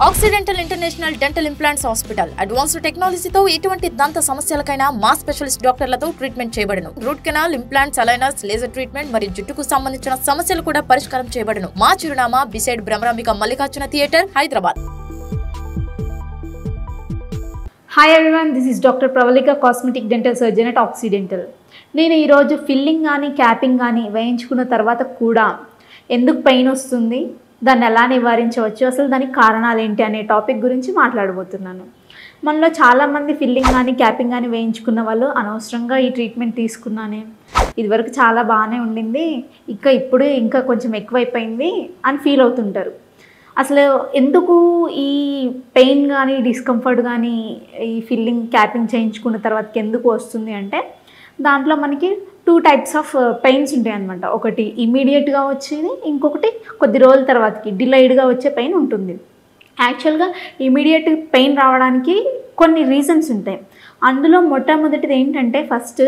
Accidental international dental implants hospital advanced టెక్నాలజీతో ఎటువంటి దంత సమస్యలకైనా మా స్పెషలిస్ట్ డాక్టర్లతో ట్రీట్మెంట్ చేయబడును. Root canal, implants, aligners, laser treatment మరియు జుట్టుకు సంబంధించిన సమస్యలు కూడా పరిష్కారం చేయబడును. మా చిరునామా beside Bhramarambika Mallikarjuna theatre, Hyderabad. Hi everyone, this is doctor Pravallika, cosmetic dental surgeon at occidental. నేను ఈరోజు ఫిల్లింగ్ కానీ క్యాపింగ్ కానీ వేయించుకున్న తర్వాత కూడా ఎందుకు పెయిన్ వస్తుంది, దాన్ని ఎలా నివారించవచ్చు, అసలు దానికి కారణాలు ఏంటి అనే టాపిక్ గురించి మాట్లాడబోతున్నాను. మనలో చాలామంది ఫిల్లింగ్ కానీ క్యాపింగ్ కానీ వేయించుకున్న వాళ్ళు అనవసరంగా ఈ ట్రీట్మెంట్ తీసుకున్నానే, ఇదివరకు చాలా బాగానే ఉండింది, ఇప్పుడు ఇంకా కొంచెం ఎక్కువైపోయింది అని ఫీల్ అవుతుంటారు. అసలు ఎందుకు ఈ పెయిన్ కానీ డిస్కంఫర్ట్ కానీ ఈ ఫిల్లింగ్ క్యాపింగ్ చేయించుకున్న తర్వాతకి ఎందుకు వస్తుంది అంటే, దాంట్లో మనకి 2 టైప్స్ ఆఫ్ పెయిన్స్ ఉంటాయి అన్నమాట. ఒకటి ఇమీడియట్గా వచ్చేది, ఇంకొకటి కొద్ది రోజుల తర్వాతకి డిలైడ్గా వచ్చే పెయిన్ ఉంటుంది. యాక్చువల్గా ఇమీడియట్ పెయిన్ రావడానికి కొన్ని రీజన్స్ ఉంటాయి. అందులో మొట్టమొదటిది ఏంటంటే, ఫస్ట్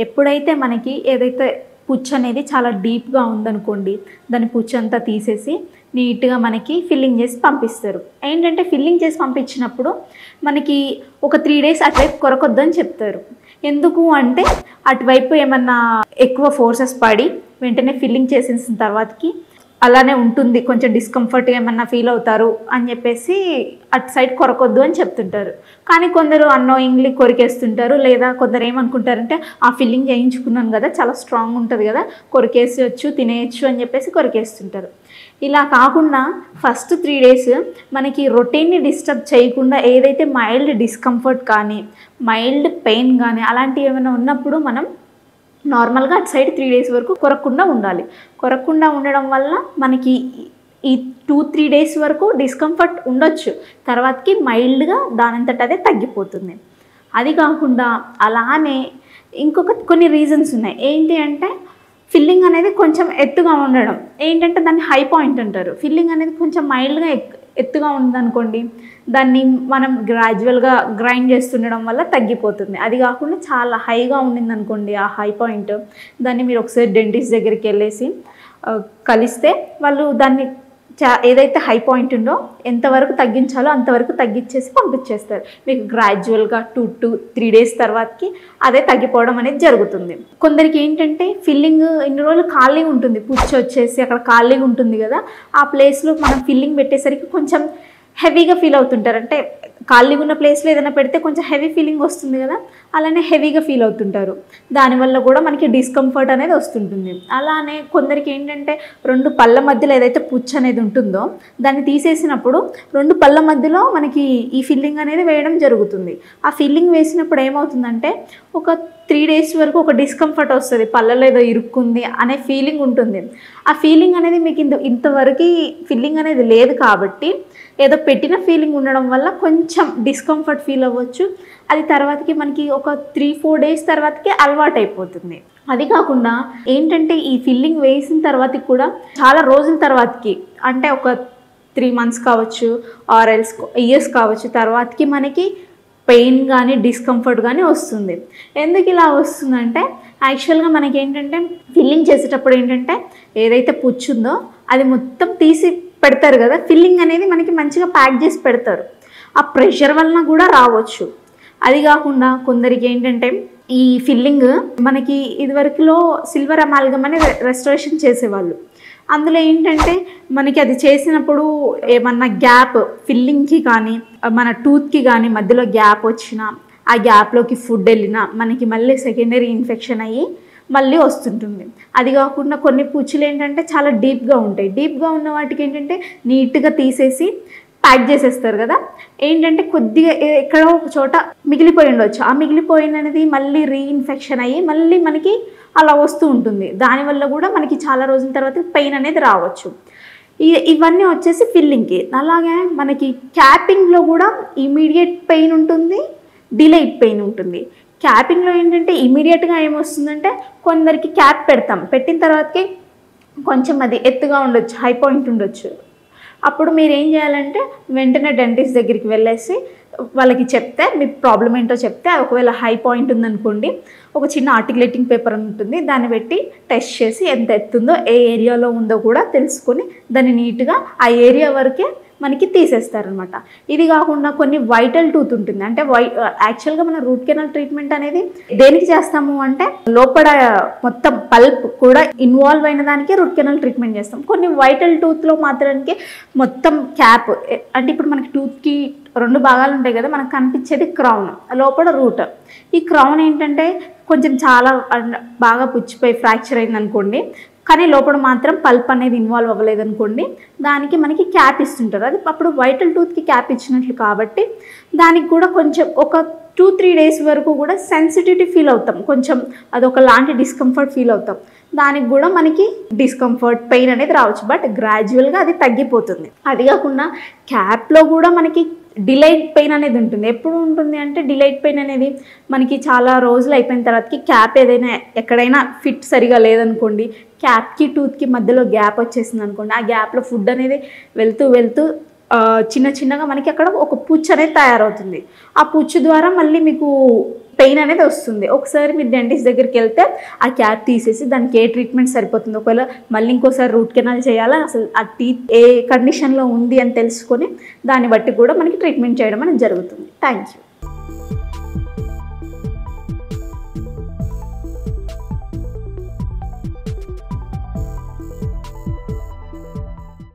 ఎప్పుడైతే మనకి ఏదైతే పుచ్చు అనేది చాలా డీప్గా ఉందనుకోండి, దాని పుచ్చు అంతా తీసేసి నీట్గా మనకి ఫిల్లింగ్ చేసి పంపిస్తారు. ఏంటంటే ఫిల్లింగ్ చేసి పంపించినప్పుడు మనకి ఒక 3 డేస్ అటువైపు కొరకొద్దని చెప్తారు. ఎందుకు అంటే అటువైపు ఏమన్నా ఎక్కువ ఫోర్సెస్ పడి వెంటనే ఫిల్లింగ్ చేసేసిన తర్వాతకి అలానే ఉంటుంది, కొంచెం డిస్కంఫర్ట్ ఏమన్నా ఫీల్ అవుతారు అని చెప్పేసి అటు సైడ్ కొరకొద్దు అని చెప్తుంటారు. కానీ కొందరు అన్నోయింగ్లీ కొరికేస్తుంటారు, లేదా కొందరు ఏమనుకుంటారంటే ఆ ఫిల్లింగ్ చేయించుకున్నాను కదా, చాలా స్ట్రాంగ్ ఉంటుంది కదా, కొరికేసేయచ్చు, తినేయచ్చు అని చెప్పేసి కొరికేస్తుంటారు. ఇలా కాకుండా ఫస్ట్ 3 డేస్ మనకి రొటీన్ని డిస్టర్బ్ చేయకుండా ఏదైతే మైల్డ్ డిస్కంఫర్ట్ కానీ మైల్డ్ పెయిన్ కానీ అలాంటివి ఏమైనా ఉన్నప్పుడు మనం నార్మల్గా అటు సైడ్ 3 డేస్ వరకు కొరకుండా ఉండాలి. కొరకుండా ఉండడం వల్ల మనకి ఈ 2-3 డేస్ వరకు డిస్కంఫర్ట్ ఉండొచ్చు, తర్వాతకి మైల్డ్గా దానంతట అదే తగ్గిపోతుంది. అది కాకుండా అలానే కొన్ని రీజన్స్ ఉన్నాయి. ఏంటి అంటే, ఫిల్లింగ్ అనేది కొంచెం ఎత్తుగా ఉండడం, ఏంటంటే దాన్ని హై పాయింట్ అంటారు. ఫిల్లింగ్ అనేది కొంచెం మైల్డ్గా ఎత్తుగా ఉందనుకోండి, దాన్ని మనం గ్రాడ్యువల్గా గ్రైండ్ చేస్తుండడం వల్ల తగ్గిపోతుంది. అది కాకుండా చాలా హైగా ఉండిందనుకోండి ఆ హై పాయింట్, దాన్ని మీరు ఒకసారి డెంటిస్ట్ దగ్గరికి వెళ్ళేసి కలిస్తే వాళ్ళు దాన్ని ఏదైతే హై పాయింట్ ఉందో ఎంతవరకు తగ్గించాలో అంతవరకు తగ్గించేసి పంపించేస్తారు. మీకు గ్రాడ్యువల్గా 2-3 డేస్ తర్వాతకి అదే తగ్గిపోవడం అనేది జరుగుతుంది. కొందరికి ఏంటంటే ఫిల్లింగ్ ఇన్ని రోజులు ఖాళీగా ఉంటుంది, పుచ్చు వచ్చేసి అక్కడ ఖాళీగా ఉంటుంది కదా, ఆ ప్లేస్లో మనం ఫిల్లింగ్ పెట్టేసరికి కొంచెం హెవీగా ఫీల్ అవుతుంటారు. అంటే ఖాళీగా ఉన్న ప్లేస్లో ఏదైనా పెడితే కొంచెం హెవీ ఫీలింగ్ వస్తుంది కదా, అలానే హెవీగా ఫీల్ అవుతుంటారు. దానివల్ల కూడా మనకి డిస్కంఫర్ట్ అనేది వస్తుంటుంది. అలానే కొందరికి ఏంటంటే 2 పళ్ళ మధ్యలో ఏదైతే పుచ్చు అనేది ఉంటుందో దాన్ని తీసేసినప్పుడు 2 పళ్ళ మధ్యలో మనకి ఈ ఫిల్లింగ్ అనేది వేయడం జరుగుతుంది. ఆ ఫిల్లింగ్ వేసినప్పుడు ఏమవుతుందంటే ఒక 3 డేస్ వరకు ఒక డిస్కంఫర్ట్ వస్తుంది, పళ్ళలో ఏదో ఇరుక్కుంది అనే ఫీలింగ్ ఉంటుంది. ఆ ఫీలింగ్ అనేది మీకు ఇంతవరకు ఫిల్లింగ్ అనేది లేదు కాబట్టి ఏదో పెట్టిన ఫీలింగ్ ఉండడం వల్ల కొంచెం డిస్కంఫర్ట్ ఫీల్ అవ్వచ్చు. అది తర్వాతకి మనకి ఒక 3-4 డేస్ తర్వాతకి అలవాటు అయిపోతుంది. అది కాకుండా ఏంటంటే ఈ ఫిల్లింగ్ వేసిన తర్వాతకి కూడా చాలా రోజుల తర్వాతకి, అంటే ఒక 3 మంత్స్ కావచ్చు ఆర్ ఎల్స్ ఇయర్స్ కావచ్చు, తర్వాతకి మనకి పెయిన్ కానీ డిస్కంఫర్ట్ కానీ వస్తుంది. ఎందుకు ఇలా వస్తుందంటే, యాక్చువల్గా మనకి ఏంటంటే ఫిల్లింగ్ చేసేటప్పుడు ఏంటంటే ఏదైతే పుచ్చు ఉందో అది మొత్తం తీసి పెడతారు కదా, ఫిల్లింగ్ అనేది మనకి మంచిగా ప్యాక్ చేసి పెడతారు. ఆ ప్రెషర్ వలన కూడా రావచ్చు. అది కాకుండా కొందరికి ఏంటంటే ఈ ఫిల్లింగ్ మనకి ఇదివరకులో సిల్వర్ అమాల్గమ్ అని రెస్టోరేషన్ చేసేవాళ్ళు. అందులో ఏంటంటే మనకి అది చేసినప్పుడు ఏమన్నా గ్యాప్ ఫిల్లింగ్కి కానీ మన టూత్కి కానీ మధ్యలో గ్యాప్ వచ్చినా, ఆ గ్యాప్లోకి ఫుడ్ వెళ్ళినా మనకి మళ్ళీ సెకండరీ ఇన్ఫెక్షన్ అయ్యి మళ్ళీ వస్తుంటుంది. అది కాకుండా కొన్ని పుచ్చులు ఏంటంటే చాలా డీప్గా ఉంటాయి. డీప్గా ఉన్న వాటికి ఏంటంటే నీట్గా తీసేసి ప్యాక్ చేసేస్తారు కదా, ఏంటంటే కొద్దిగా ఎక్కడో ఒక చోట మిగిలిపోయి ఉండవచ్చు. ఆ మిగిలిపోయినది మళ్ళీ రీఇన్ఫెక్షన్ అయ్యి మళ్ళీ మనకి అలా వస్తూ ఉంటుంది. దానివల్ల కూడా మనకి చాలా రోజుల తర్వాత పెయిన్ అనేది రావచ్చు. ఇవన్నీ వచ్చేసి ఫిల్లింగ్కి. అలాగే మనకి క్యాపింగ్లో కూడా ఇమీడియట్ పెయిన్ ఉంటుంది, డిలేడ్ పెయిన్ ఉంటుంది. క్యాపింగ్లో ఏంటంటే ఇమీడియట్గా ఏమొస్తుందంటే, కొందరికి క్యాప్ పెడతాం, పెట్టిన తర్వాతకి కొంచెం అది ఎత్తుగా ఉండొచ్చు, హై పాయింట్ ఉండొచ్చు. అప్పుడు మీరు ఏం చేయాలంటే వెంటనే డెంటిస్ట్ దగ్గరికి వెళ్ళేసి వాళ్ళకి చెప్తే, మీ ప్రాబ్లం ఏంటో చెప్తే, ఒకవేళ హై పాయింట్ ఉందనుకోండి ఒక చిన్న ఆర్టికులేటింగ్ పేపర్ ఉంటుంది, దాన్ని పెట్టి టెస్ట్ చేసి ఎంత ఎత్తుందో ఏ ఏరియాలో ఉందో కూడా తెలుసుకొని దాన్ని నీట్గా ఆ ఏరియా వరకే మనకి తీసేస్తారనమాట. ఇది కాకుండా కొన్ని వైటల్ టూత్ ఉంటుంది, అంటే యాక్చువల్గా మన రూట్ కెనాల్ ట్రీట్మెంట్ అనేది దేనికి చేస్తాము అంటే లోపల మొత్తం పల్ప్ కూడా ఇన్వాల్వ్ అయిన దానికే రూట్ కెనాల్ ట్రీట్మెంట్ చేస్తాం. కొన్ని వైటల్ టూత్లో మాత్రానికి మొత్తం క్యాప్, అంటే ఇప్పుడు మనకి టూత్కి 2 భాగాలు ఉంటాయి కదా, మనకు కనిపించేది క్రౌన్, లోపల రూట్. ఈ క్రౌన్ ఏంటంటే కొంచెం చాలా బాగా పుచ్చిపోయి ఫ్రాక్చర్ అయింది అనుకోండి, కానీ లోపల మాత్రం పల్ప్ అనేది ఇన్వాల్వ్ అవ్వలేదు అనుకోండి, దానికి మనకి క్యాప్ ఇస్తుంటారు. అది అప్పుడు వైటల్ టూత్కి క్యాప్ ఇచ్చినట్లు కాబట్టి దానికి కూడా కొంచెం ఒక 2-3 డేస్ వరకు కూడా సెన్సిటివిటీ ఫీల్ అవుతాం, కొంచెం అదొక లాంటి డిస్కంఫర్ట్ ఫీల్ అవుతాం. దానికి కూడా మనకి డిస్కంఫర్ట్ పెయిన్ అనేది రావచ్చు, బట్ గ్రాడ్యువల్గా అది తగ్గిపోతుంది. అది కాకుండా క్యాప్లో కూడా మనకి డిలైడ్ పెయిన్ అనేది ఉంటుంది. ఎప్పుడు ఉంటుంది అంటే డిలైడ్ పెయిన్ అనేది మనకి చాలా రోజులు అయిపోయిన తర్వాతకి క్యాప్ ఏదైనా ఎక్కడైనా ఫిట్ సరిగా లేదనుకోండి, క్యాప్కి టూత్కి మధ్యలో గ్యాప్ వచ్చేసింది అనుకోండి, ఆ గ్యాప్లో ఫుడ్ అనేది వెళ్తూ చిన్న చిన్నగా మనకి అక్కడ ఒక పుచ్చు అనేది తయారవుతుంది. ఆ పుచ్చు ద్వారా మళ్ళీ మీకు పెయిన్ అనేది వస్తుంది. ఒకసారి మీరు డెంటిస్ట్ దగ్గరికి వెళ్తే ఆ క్యాప్ తీసేసి దానికి ఏ ట్రీట్మెంట్ సరిపోతుంది, ఒకవేళ మళ్ళీ ఇంకోసారి రూట్ కెనాల్ చేయాలా, అసలు ఆ టీత్ ఏ కండిషన్లో ఉంది అని తెలుసుకొని దాన్ని బట్టి కూడా మనకి ట్రీట్మెంట్ చేయడం అనేది జరుగుతుంది. Thank you.